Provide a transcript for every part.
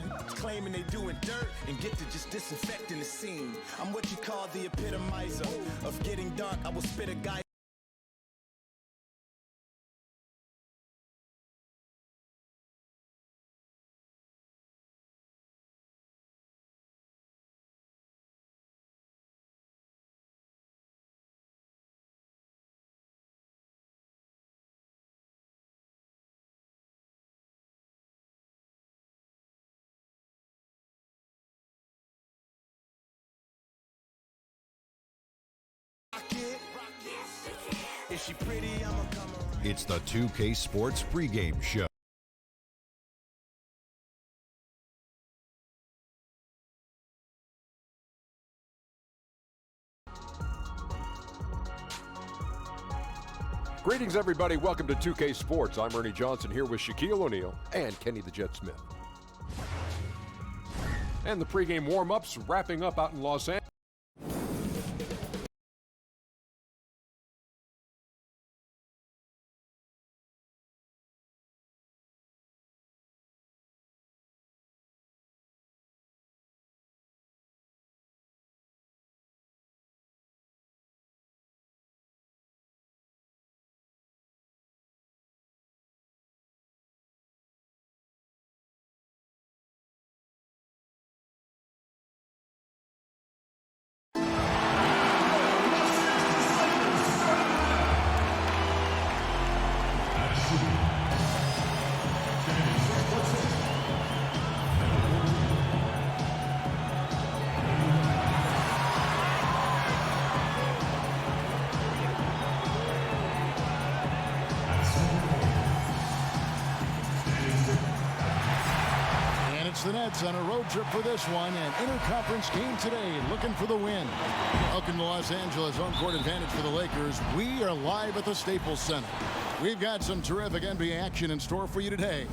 for claiming they doing dirt and get to just disinfecting the scene. I'm what you call the epitomizer of getting dark. I will spit a guy. Is she pretty? I'ma come around. It's the 2K Sports pregame show. Greetings, everybody. Welcome to 2K Sports. I'm Ernie Johnson here with Shaquille O'Neal and Kenny the Jet Smith. And the pregame warm-ups wrapping up out in Los Angeles. The Nets on a road trip for this one, an interconference game today, looking for the win. Welcome to Los Angeles, home court advantage for the Lakers. We are live at the Staples Center. We've got some terrific NBA action in store for you today.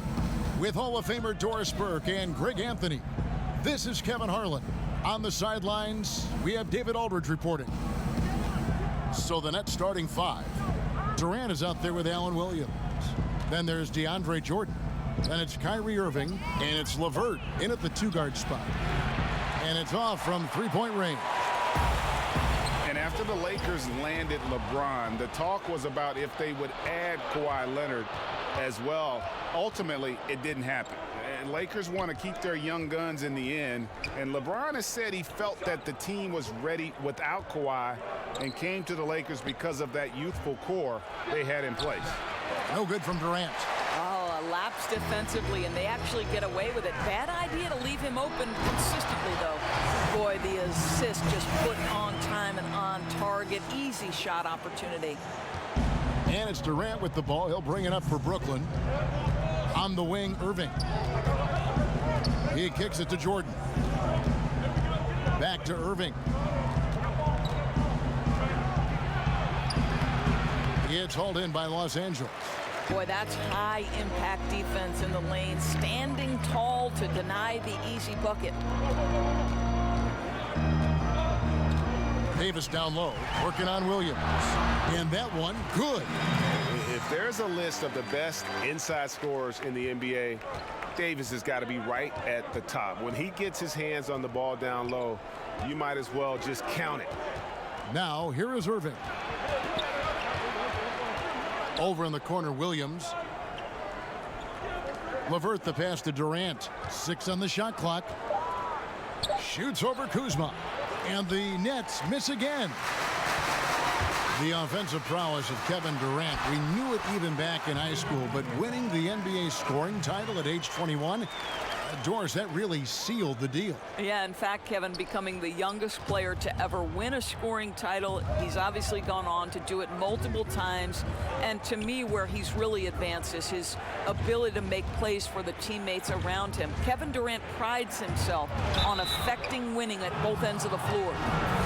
With Hall of Famer Doris Burke and Greg Anthony, this is Kevin Harlan. On the sidelines, we have David Aldridge reporting. So the Nets starting five. Durant is out there with Allen Williams. Then there's DeAndre Jordan. Then it's Kyrie Irving, and it's LeVert in at the two-guard spot. And it's off from three-point range. And after the Lakers landed LeBron, the talk was about if they would add Kawhi Leonard as well. Ultimately, it didn't happen. And Lakers want to keep their young guns in the end. And LeBron has said he felt that the team was ready without Kawhi and came to the Lakers because of that youthful core they had in place. No good from Durant. Lapse defensively, and they actually get away with it. Bad idea to leave him open consistently, though. Boy, the assist just put on time and on target. Easy shot opportunity. And it's Durant with the ball. He'll bring it up for Brooklyn. On the wing, Irving. He kicks it to Jordan. Back to Irving. It's hauled in by Los Angeles. Boy, that's high-impact defense in the lane, standing tall to deny the easy bucket. Davis down low, working on Williams. And that one, good. If there's a list of the best inside scorers in the NBA, Davis has got to be right at the top. When he gets his hands on the ball down low, you might as well just count it. Now, here is Irving. Over in the corner, Williams. LeVert the pass to Durant. 6 on the shot clock. Shoots over Kuzma. And the Nets miss again. The offensive prowess of Kevin Durant. We knew it even back in high school, but winning the NBA scoring title at age 21, Doris, that really sealed the deal. Yeah, in fact, Kevin, becoming the youngest player to ever win a scoring title. He's obviously gone on to do it multiple times. And to me, where he's really advanced is his ability to make plays for the teammates around him. Kevin Durant prides himself on affecting winning at both ends of the floor.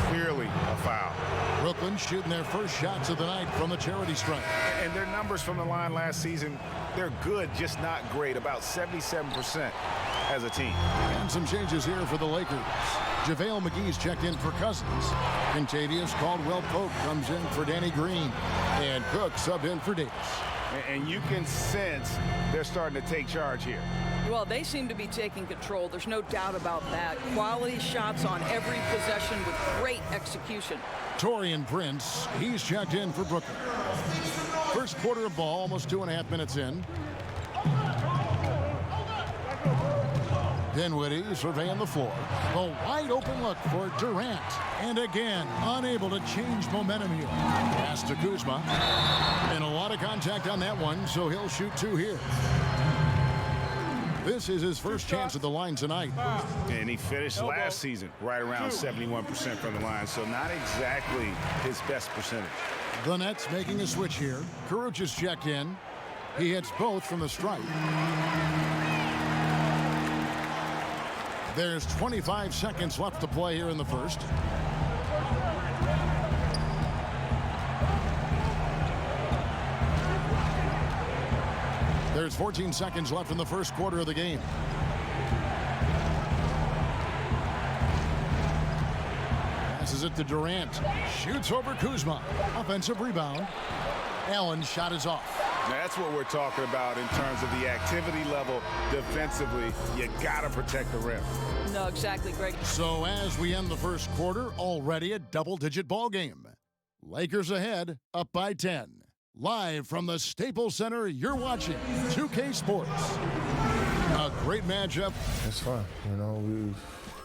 Clearly a foul. Brooklyn shooting their first shots of the night from the charity stripe. And their numbers from the line last season, they're good, just not great. About 77% as a team. And some changes here for the Lakers. JaVale McGee's checked in for Cousins. Contavious Caldwell-Pope comes in for Danny Green. And Cook subbed in for Davis. And you can sense they're starting to take charge here. Well, they seem to be taking control. There's no doubt about that. Quality shots on every possession with great execution. Taurean Prince, he's checked in for Brooklyn. First quarter of ball, almost 2.5 minutes in. Dinwiddie surveying the floor. The wide open look for Durant. And again, unable to change momentum here. Pass to Kuzma. And a lot of contact on that one, so he'll shoot 2 here. This is his first chance at the line tonight. And he finished last season right around 71% from the line, so not exactly his best percentage. The Nets making a switch here. Kuruc is checked in. He hits both from the stripe. There's 25 seconds left to play here in the first. There's 14 seconds left in the first quarter of the game. Passes it to Durant. Shoots over Kuzma. Offensive rebound. Allen's shot is off. Now that's what we're talking about in terms of the activity level defensively. You got to protect the rim. No, exactly, Greg. So as we end the first quarter, already a double-digit ball game. Lakers ahead, up by 10. Live from the Staples Center, you're watching 2K Sports. A great matchup. It's fun, you know.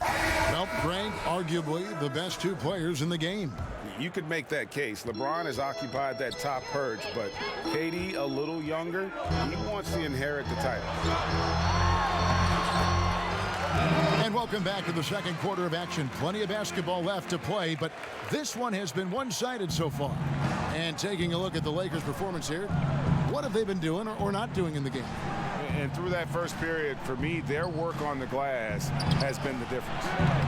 Well, Greg, arguably the best 2 players in the game. You could make that case. LeBron has occupied that top perch, but KD, a little younger, he wants to inherit the title. And welcome back to the second quarter of action. Plenty of basketball left to play, but this one has been one-sided so far. And taking a look at the Lakers' performance here, what have they been doing or not doing in the game? And through that first period, for me, their work on the glass has been the difference.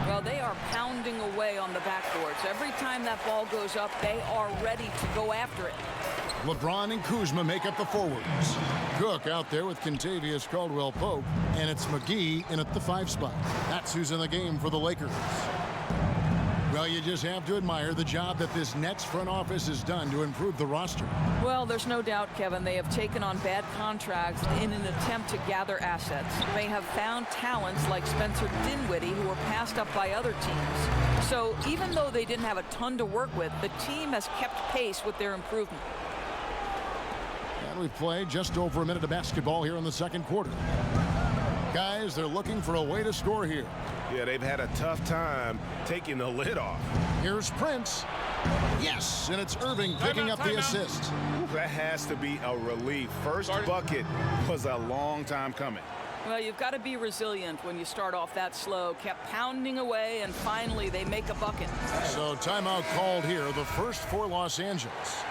Well, they are pounding away on the backboards. Every time that ball goes up, they are ready to go after it. LeBron and Kuzma make up the forwards. Cook out there with Kentavious Caldwell-Pope, and it's McGee in at the 5 spot. That's who's in the game for the Lakers. Well, you just have to admire the job that this Nets front office has done to improve the roster. Well, there's no doubt, Kevin, they have taken on bad contracts in an attempt to gather assets. They have found talents like Spencer Dinwiddie who were passed up by other teams. So even though they didn't have a ton to work with, the team has kept pace with their improvement. And we've played just over a minute of basketball here in the second quarter. Guys, they're looking for a way to score here. Yeah, they've had a tough time taking the lid off. Here's Prince. Yes, and it's Irving picking up the assist. That has to be a relief. First bucket was a long time coming. Well, you've got to be resilient when you start off that slow. Kept pounding away, and finally they make a bucket. So timeout called here, the first for Los Angeles.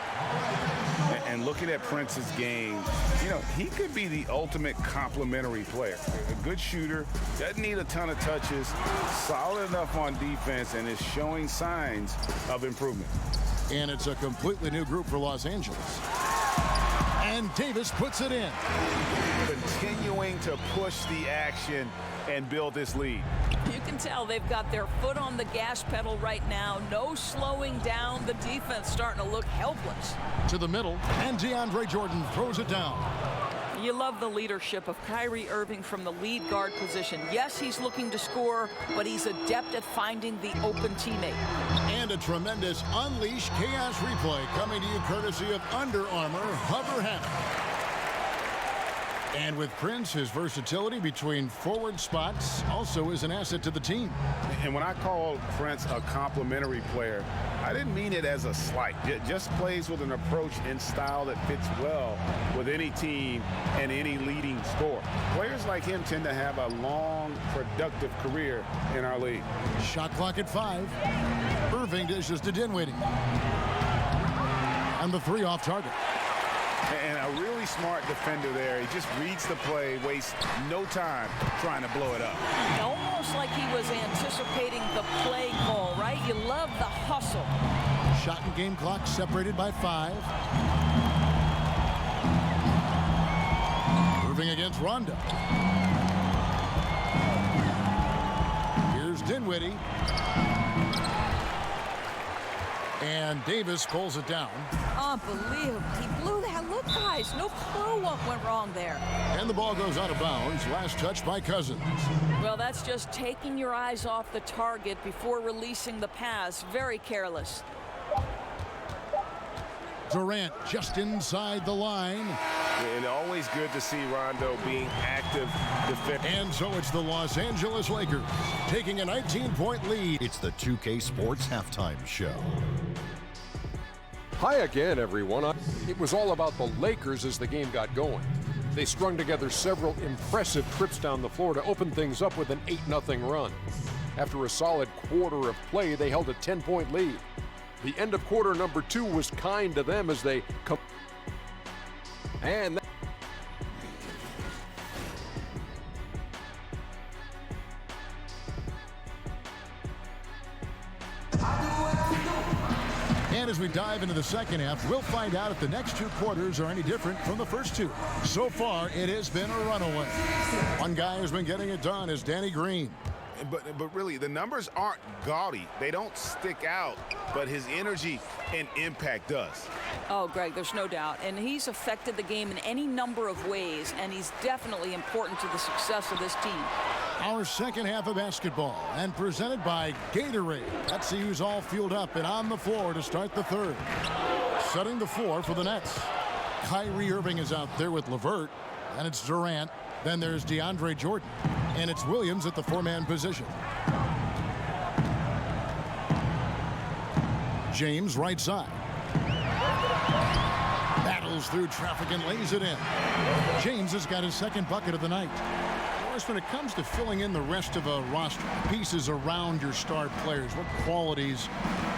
And looking at Prince's game, you know, he could be the ultimate complementary player. A good shooter, doesn't need a ton of touches, solid enough on defense, and is showing signs of improvement. And it's a completely new group for Los Angeles. And Davis puts it in. Continuing to push the action and build this lead. You can tell they've got their foot on the gas pedal right now. No slowing down. The defense starting to look helpless. To the middle, and DeAndre Jordan throws it down. You love the leadership of Kyrie Irving from the lead guard position. Yes, he's looking to score, but he's adept at finding the open teammate. And a tremendous Unleash Chaos replay coming to you courtesy of Under Armour Hover Hammock. And with Prince, his versatility between forward spots also is an asset to the team. And when I call Prince a complimentary player, I didn't mean it as a slight. It just plays with an approach and style that fits well with any team and any leading scorer. Players like him tend to have a long, productive career in our league. Shot clock at 5. Irving dishes to Dinwiddie. And the 3 off target. And a really smart defender there. He just reads the play, wastes no time trying to blow it up. Almost like he was anticipating the play call, right? You love the hustle. Shot and game clock separated by 5. Irving against Rondo. Here's Dinwiddie. And Davis pulls it down. Unbelievable. He blew that. Look, guys, no clue what went wrong there. And the ball goes out of bounds. Last touch by Cousins. Well, that's just taking your eyes off the target before releasing the pass. Very careless. Durant just inside the line. And always good to see Rondo being active defense. And so it's the Los Angeles Lakers taking a 19-point lead. It's the 2K Sports Halftime Show. Hi again, everyone. It was all about the Lakers as the game got going. They strung together several impressive trips down the floor to open things up with an 8-0 run. After a solid quarter of play, they held a 10-point lead. The end of quarter number 2 was kind to them as they come. And as we dive into the second half, we'll find out if the next 2 quarters are any different from the first 2. So far, it has been a runaway. One guy who's been getting it done is Danny Green. But really, the numbers aren't gaudy. They don't stick out, but his energy and impact does. Oh, Greg, there's no doubt. And he's affected the game in any number of ways, and he's definitely important to the success of this team. Our second half of basketball, and presented by Gatorade. Let's see who's all fueled up and on the floor to start the third. Setting the floor for the Nets. Kyrie Irving is out there with LeVert, and it's Durant. Then there's DeAndre Jordan, and it's Williams at the 4-man position. James right side. Battles through traffic and lays it in. James has got his second bucket of the night. When it comes to filling in the rest of a roster, pieces around your star players, what qualities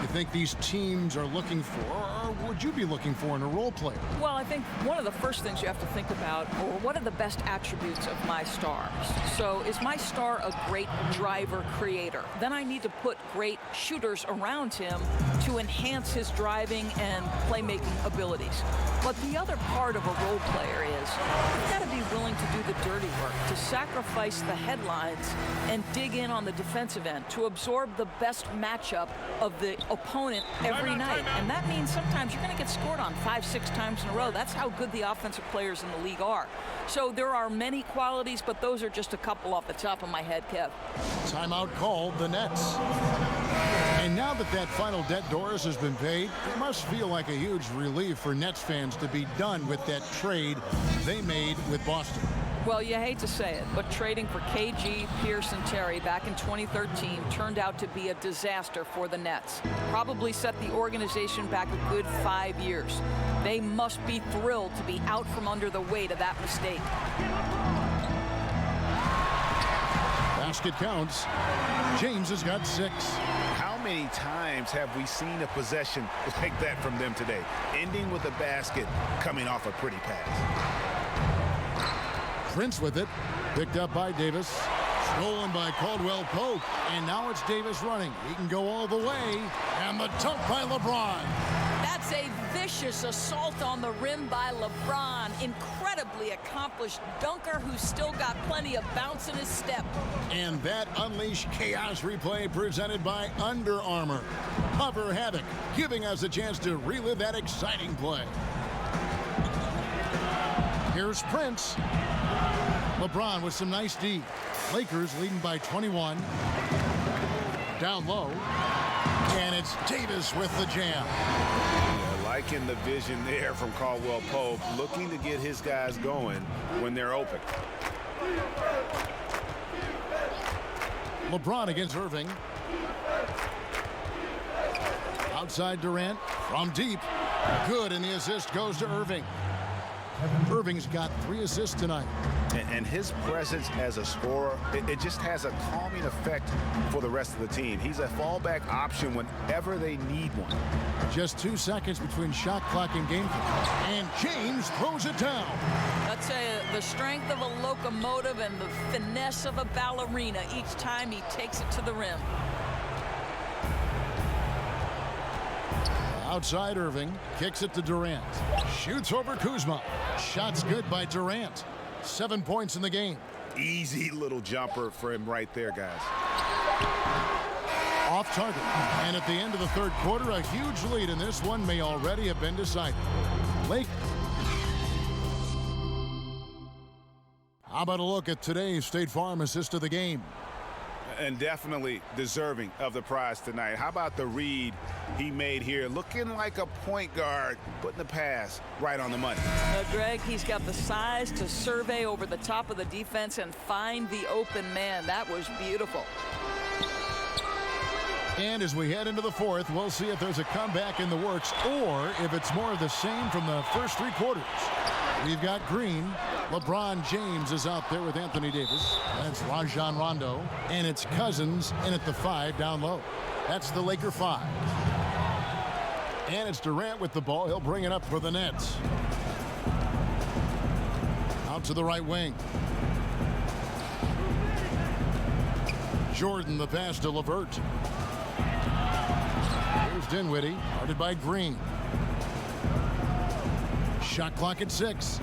you think these teams are looking for, or would you be looking for in a role player? Well, I think one of the first things you have to think about, or what are the best attributes of my stars? So is my star a great driver creator? Then I need to put great shooters around him to enhance his driving and playmaking abilities. But the other part of a role player is you've got to be willing to do the dirty work, to sacrifice the headlines and dig in on the defensive end, to absorb the best matchup of the opponent every night. And that means sometimes you're going to get scored on 5-6 times in a row. That's how good the offensive players in the league are. So there are many qualities, but those are just a couple off the top of my head, Kev. Timeout called the Nets. And now that that final debt Doris has been paid, it must feel like a huge relief for Nets fans to be done with that trade they made with Boston. Well, you hate to say it, but trading for KG, Pierce, and Terry back in 2013 turned out to be a disaster for the Nets. Probably set the organization back a good 5 years. They must be thrilled to be out from under the weight of that mistake. Basket counts. James has got 6. How many times have we seen a possession like that from them today, ending with a basket coming off a pretty pass? Prince with it, picked up by Davis, stolen by Caldwell Pope, and now it's Davis running. He can go all the way, and the dunk by LeBron. That's a vicious assault on the rim by LeBron. Incredibly accomplished dunker who's still got plenty of bounce in his step. And that Unleash Chaos replay presented by Under Armour. Cover Havoc, giving us a chance to relive that exciting play. Here's Prince. LeBron with some nice D. Lakers leading by 21. Down low. And it's Davis with the jam. Yeah, liking the vision there from Caldwell Pope, looking to get his guys going when they're open. LeBron against Irving. Outside Durant from deep. Good, and the assist goes to Irving. Irving's got 3 assists tonight. And his presence as a scorer, it just has a calming effect for the rest of the team. He's a fallback option whenever they need one. Just 2 seconds between shot clock and game clock. And James throws it down. That's the strength of a locomotive and the finesse of a ballerina each time he takes it to the rim. Outside Irving, kicks it to Durant. Shoots over Kuzma. Shot's good by Durant. 7 points in the game. Easy little jumper for him right there, guys. off target. And at the end of the third quarter, a huge lead in this one may already have been decided. Lake. How about a look at today's State Farm assist of the game? And definitely deserving of the prize tonight. How about the read he made here? Looking like a point guard, putting the pass right on the money. Greg, he's got the size to survey over the top of the defense and find the open man. That was beautiful. And as we head into the fourth, we'll see if there's a comeback in the works or if it's more of the same from the first three quarters. We've got Green. LeBron James is out there with Anthony Davis. That's Rajon Rondo. And it's Cousins in at the 5 down low. That's the Laker 5. And it's Durant with the ball. He'll bring it up for the Nets. Out to the right wing. Jordan, the pass to LeVert. Here's Dinwiddie, guarded by Green. Shot clock at 6.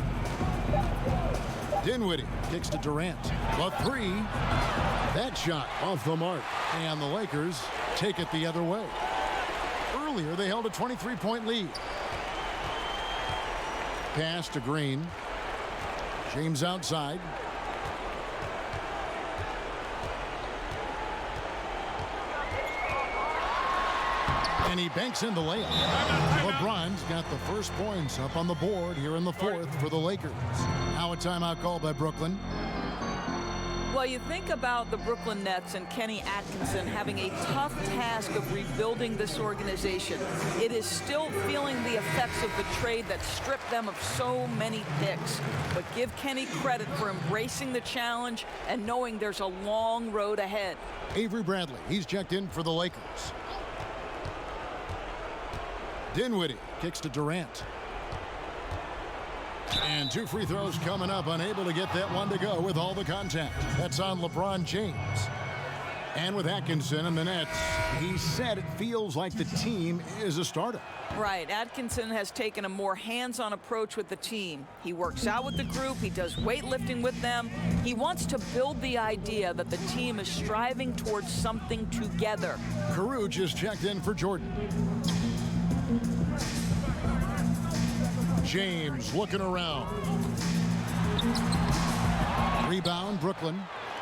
Dinwiddie kicks to Durant. The 3. That shot off the mark. And the Lakers take it the other way. Earlier, they held a 23-point lead. Pass to Green. James outside. And he banks in the layup. LeBron's got the first points up on the board here in the fourth for the Lakers. Now a timeout call by Brooklyn. Well, you think about the Brooklyn Nets and Kenny Atkinson having a tough task of rebuilding this organization. It is still feeling the effects of the trade that stripped them of so many picks. But give Kenny credit for embracing the challenge and knowing there's a long road ahead. Avery Bradley, he's checked in for the Lakers. Dinwiddie kicks to Durant. And 2 free throws coming up, unable to get that one to go with all the contact. That's on LeBron James. And with Atkinson and the Nets, he said it feels like the team is a startup. Right. Atkinson has taken a more hands-on approach with the team. He works out with the group. He does weightlifting with them. He wants to build the idea that the team is striving towards something together. Carew just checked in for Jordan. James looking around. Rebound, Brooklyn.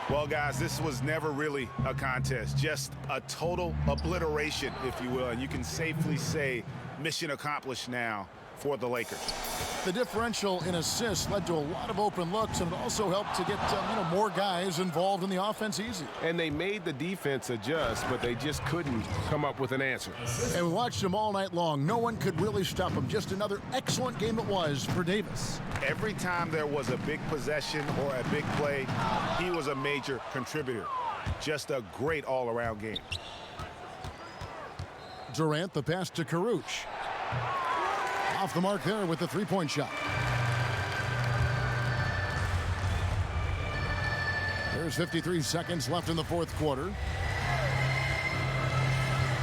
Well, guys, this was never really a contest, just a total obliteration, if you will. And you can safely say mission accomplished now for the Lakers. The differential in assists led to a lot of open looks, and it also helped to get more guys involved in the offense easy. And they made the defense adjust, but they just couldn't come up with an answer. And we watched them all night long. No one could really stop them. Just another excellent game it was for Davis. Every time there was a big possession or a big play, he was a major contributor. Just a great all-around game. Durant, the pass to Caruch. Off the mark there with the three-point shot. There's 53 seconds left in the fourth quarter.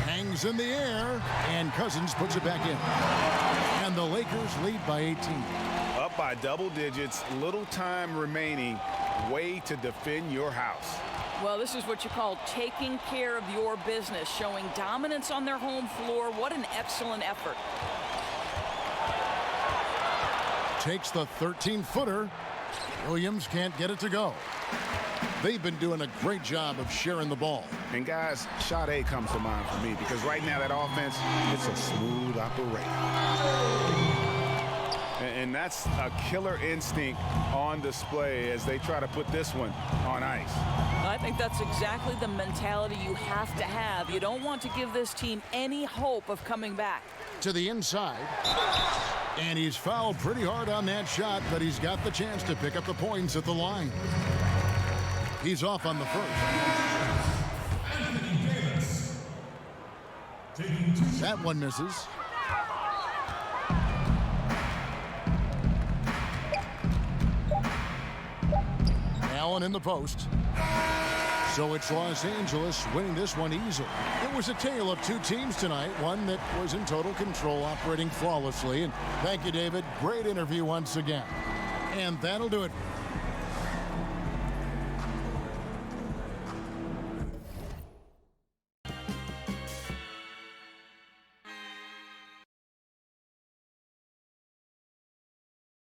Hangs in the air, and Cousins puts it back in. And the Lakers lead by 18. Up by double digits, little time remaining. Way to defend your house. Well, this is what you call taking care of your business, showing dominance on their home floor. What an excellent effort. Takes the 13-footer. Williams can't get it to go. They've been doing a great job of sharing the ball. And guys, shot A comes to mind for me because right now that offense, it's a smooth operation. And that's a killer instinct on display as they try to put this one on ice. I think that's exactly the mentality you have to have. You don't want to give this team any hope of coming back. To the inside. And he's fouled pretty hard on that shot, but he's got the chance to pick up the points at the line. He's off on the first. That one misses. Allen in the post. So it's Los Angeles winning this one easily. It was a tale of two teams tonight, one that was in total control, operating flawlessly. And thank you, David. Great interview once again. And that'll do it.